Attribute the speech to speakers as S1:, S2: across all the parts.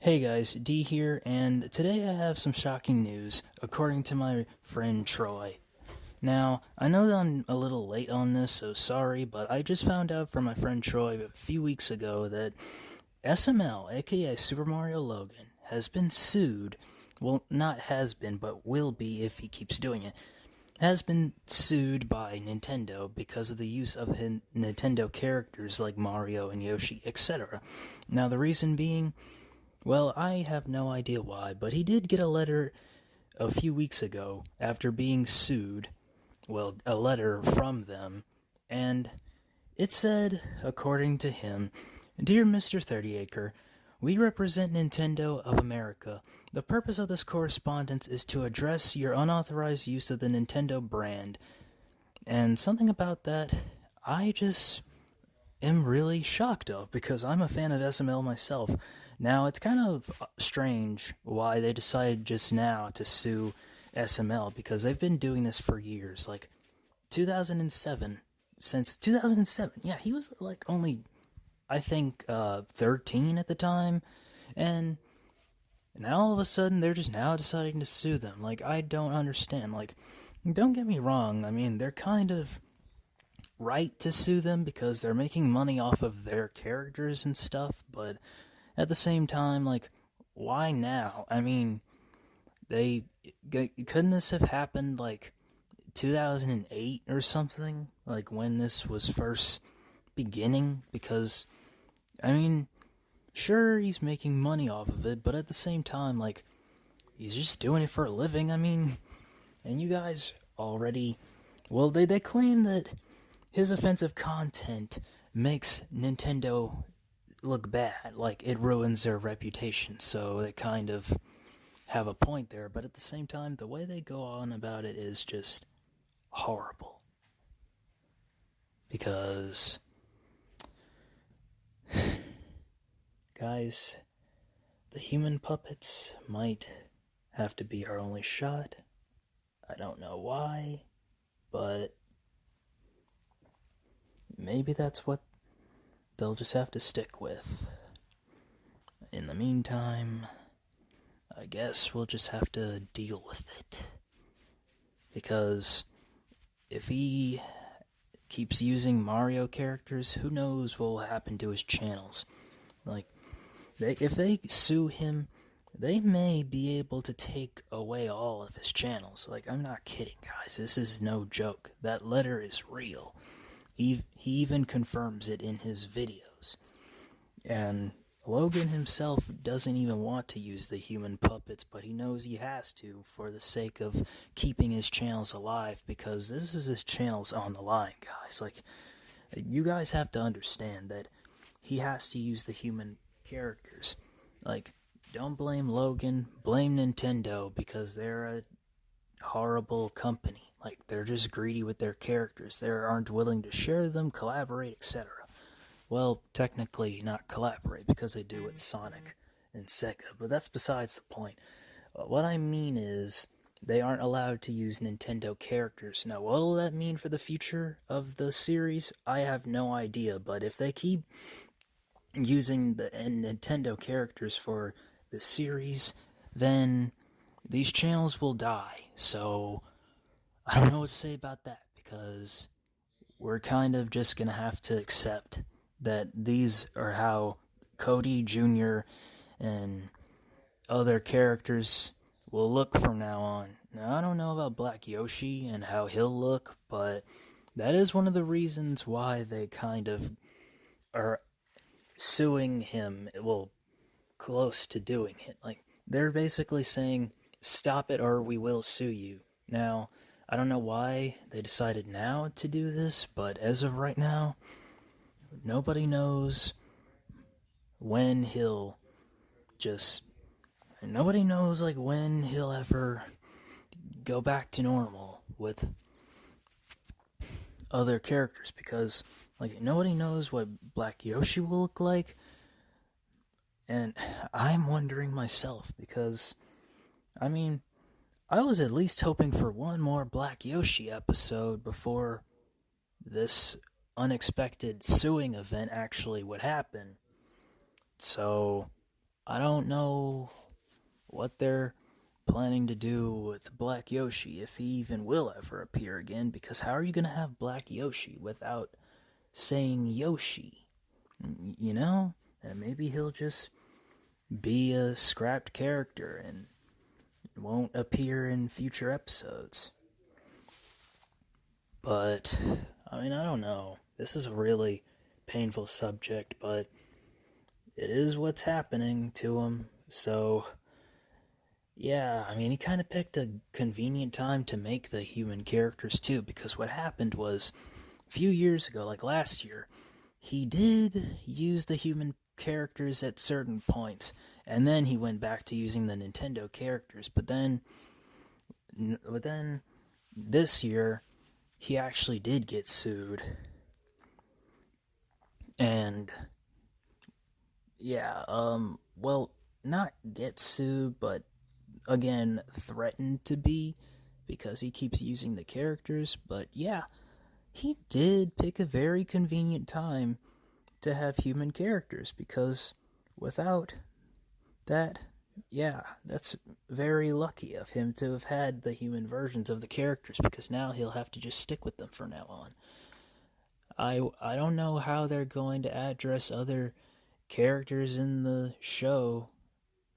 S1: Hey guys, D here, and today I have some shocking news, according to my friend Troy. Now, I know that I'm a little late on this, so sorry, but I just found out from my friend Troy a few weeks ago that SML, aka Super Mario Logan, has been sued. Well, not has been, but will be if he keeps doing it. Has been sued by Nintendo because of the use of Nintendo characters like Mario and Yoshi, etc. Now, the reason being, well, I have no idea why, but he did get a letter a few weeks ago after being sued. Well, a letter from them, and it said, according to him, "Dear Mr. 30acre, we represent Nintendo of America. The purpose of this correspondence is to address your unauthorized use of the Nintendo brand." And something about that, I just am really shocked of, because I'm a fan of SML myself. Now, it's kind of strange why they decided just now to sue SML, because they've been doing this for years, like 2007. Since 2007, yeah, he was like only, I think, 13 at the time, and now all of a sudden they're just now deciding to sue them. Like, I don't understand. Like, don't get me wrong, I mean, they're kind of right to sue them because they're making money off of their characters and stuff, but at the same time, like, why now? I mean, they couldn't this have happened like 2008 or something, like when this was first beginning? Because I mean, sure, he's making money off of it, but at the same time, like, he's just doing it for a living. I mean, and you guys already, well, they claim that his offensive content makes Nintendo look bad, like it ruins their reputation, so they kind of have a point there, but at the same time, the way they go on about it is just horrible. Because, guys, the human puppets might have to be our only shot. I don't know why, but maybe that's what they'll just have to stick with. In the meantime, I guess we'll just have to deal with it. Because if he keeps using Mario characters, who knows what will happen to his channels. Like, if they sue him, they may be able to take away all of his channels. Like, I'm not kidding, guys. This is no joke. That letter is real. He even confirms it in his videos. And Logan himself doesn't even want to use the human puppets, but he knows he has to for the sake of keeping his channels alive, because this is his channels on the line, guys. Like, you guys have to understand that he has to use the human characters. Like, don't blame Logan, blame Nintendo, because they're a horrible company. Like, they're just greedy with their characters. They aren't willing to share them, collaborate, etc. Well, technically not collaborate, because they do with Sonic and Sega, but that's besides the point. What I mean is, they aren't allowed to use Nintendo characters. Now, what will that mean for the future of the series? I have no idea, but if they keep using the Nintendo characters for the series, then these channels will die. So, I don't know what to say about that, because we're kind of just gonna have to accept that these are how Cody Jr. and other characters will look from now on. Now, I don't know about Black Yoshi and how he'll look, but that is one of the reasons why they kind of are suing him, well, close to doing it. Like, they're basically saying, stop it or we will sue you. Now, I don't know why they decided now to do this, but as of right now, nobody knows when he'll just... Nobody knows, like, when he'll ever go back to normal with other characters, because, like, nobody knows what Black Yoshi will look like, and I'm wondering myself, because, I mean, I was at least hoping for one more Black Yoshi episode before this unexpected suing event actually would happen. So, I don't know what they're planning to do with Black Yoshi, if he even will ever appear again, because how are you going to have Black Yoshi without saying Yoshi? You know? And maybe he'll just be a scrapped character and won't appear in future episodes. But, I mean, I don't know. This is a really painful subject, but it is what's happening to him. So, yeah, I mean, he kind of picked a convenient time to make the human characters, too, because what happened was, a few years ago, like last year, he did use the human characters at certain points, and then he went back to using the Nintendo characters, but then this year, he actually did get sued. And yeah, well, not get sued, but again, threatened to be, because he keeps using the characters. But yeah, he did pick a very convenient time to have human characters, because without that, yeah, that's very lucky of him to have had the human versions of the characters, because now he'll have to just stick with them from now on. I don't know how they're going to address other characters in the show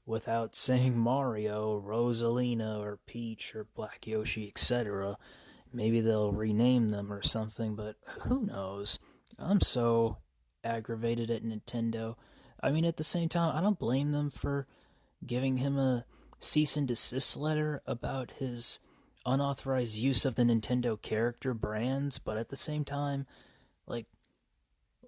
S1: without saying Mario, Rosalina, or Peach, or Black Yoshi, etc. Maybe they'll rename them or something, but who knows? I'm so aggravated at Nintendo. I mean, at the same time, I don't blame them for giving him a cease and desist letter about his unauthorized use of the Nintendo character brands, but at the same time, like,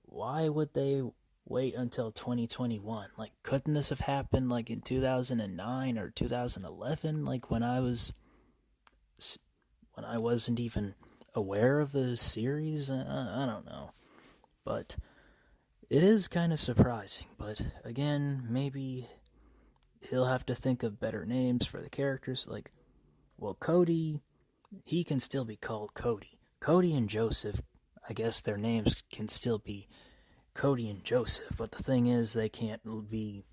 S1: why would they wait until 2021? Like, couldn't this have happened, like, in 2009 or 2011? Like, when I wasn't even aware of the series? I don't know. But it is kind of surprising. But, again, maybe he'll have to think of better names for the characters. Like, well, Cody, he can still be called Cody. Cody and Joseph, I guess their names can still be Cody and Joseph, but the thing is, they can't be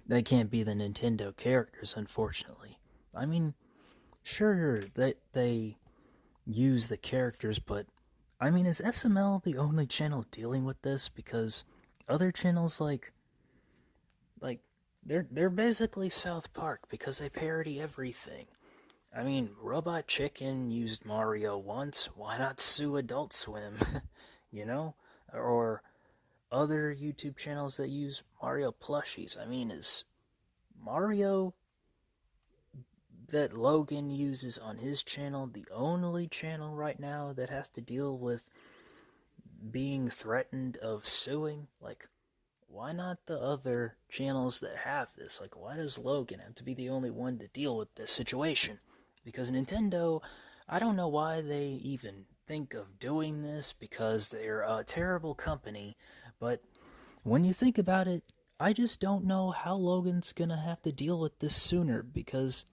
S1: the Nintendo characters, unfortunately. I mean, sure, they use the characters, but I mean, is SML the only channel dealing with this? Because other channels like they're basically South Park, because they parody everything. I mean, Robot Chicken used Mario once. Why not sue Adult Swim? You know? Or other YouTube channels that use Mario plushies. I mean, is Mario that Logan uses on his channel the only channel right now that has to deal with being threatened of suing? Like, why not the other channels that have this? Like, why does Logan have to be the only one to deal with this situation? Because Nintendo, I don't know why they even think of doing this, because they're a terrible company, but when you think about it, I just don't know how Logan's gonna have to deal with this sooner, because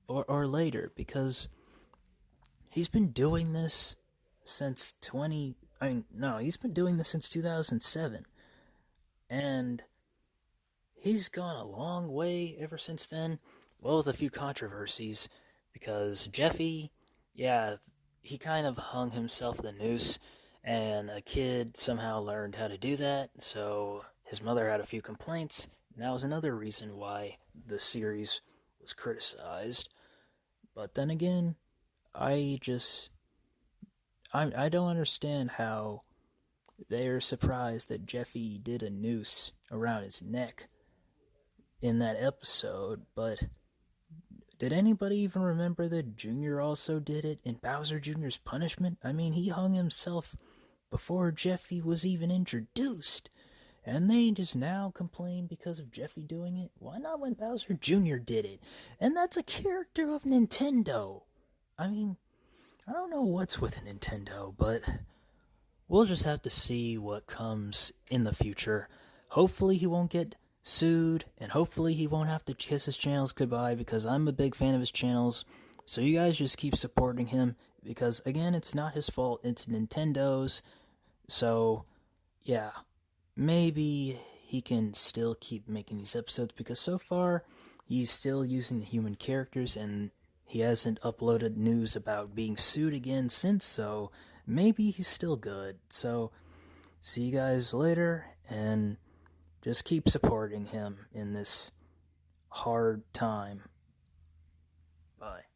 S1: or later, because he's been doing this since he's been doing this since 2007, and he's gone a long way ever since then. Well, with a few controversies, because Jeffy, yeah, he kind of hung himself the noose, and a kid somehow learned how to do that, so his mother had a few complaints, and that was another reason why the series was criticized. But then again, I don't understand how they're surprised that Jeffy did a noose around his neck in that episode, but did anybody even remember that Junior also did it in Bowser Jr.'s Punishment? I mean, he hung himself before Jeffy was even introduced, and they just now complain because of Jeffy doing it? Why not when Bowser Jr. did it? And that's a character of Nintendo. I mean, I don't know what's with Nintendo, but we'll just have to see what comes in the future. Hopefully he won't get sued, and hopefully he won't have to kiss his channels goodbye, because I'm a big fan of his channels. So you guys just keep supporting him, because again, it's not his fault, it's Nintendo's. So yeah, maybe he can still keep making these episodes, because so far he's still using the human characters and he hasn't uploaded news about being sued again since, so maybe he's still good. So, see you guys later, and just keep supporting him in this hard time. Bye.